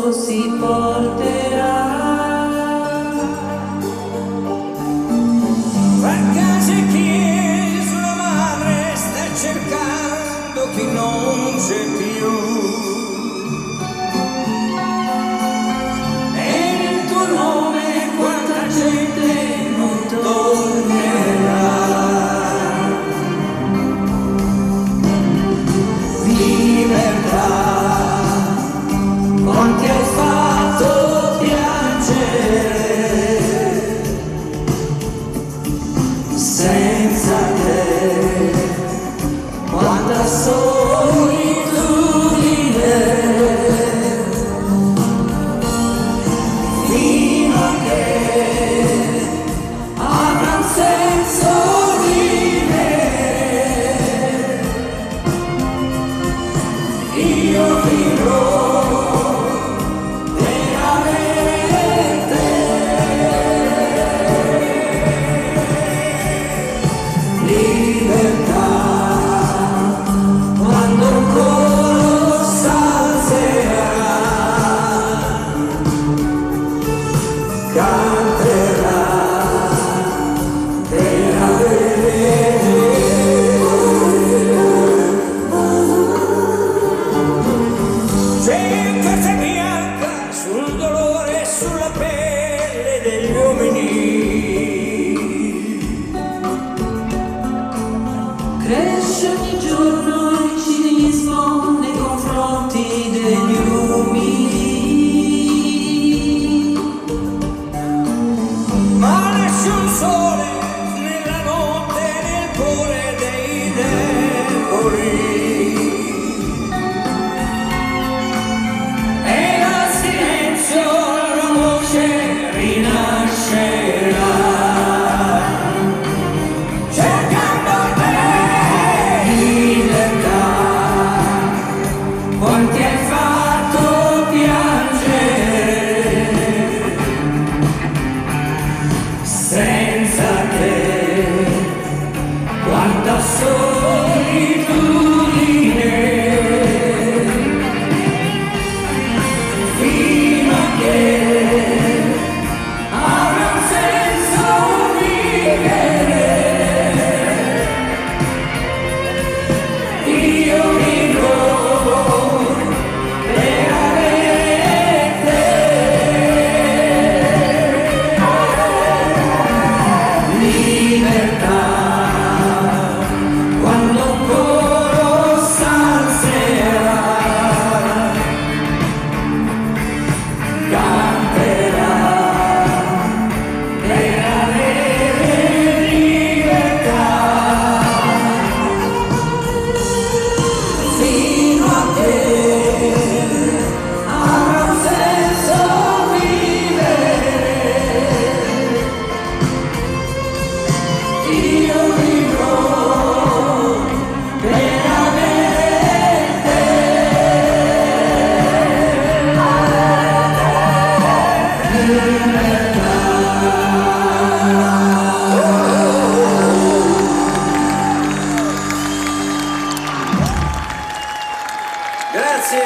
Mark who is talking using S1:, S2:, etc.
S1: mondo si porterà.
S2: Vacanze che sulla madre sta cercando chi non c'è più. E nel tuo nome quanta gente non tornerà. Libertà, quanti hai fatto piangere, senza te, quanta solitudine, fino a che avrà un senso vivere. Io vivrò per avere te. Libertà, quando un coro s'alzerà, canterà per avere c'è carta bianca sul dolore e sulla pelle degli uomini.
S1: Cresce ogni giorno il cinismo nei confronti degli umili.
S2: Ma nasce un sole nella notte, nel cuore dei deboli. E dal silenzio la voce rinascerà. Cercando te, libertà, quanti hai fatto piangere, senza te, quanta solitudine, fino a che avrà un senso vivere. Io vivrò per avere te. Libertà, quando un coro s'alzerà, canterà per avere libertà. Fino a che avrà un senso vivere. Io vivrò per avere te. Libertà. Grazie.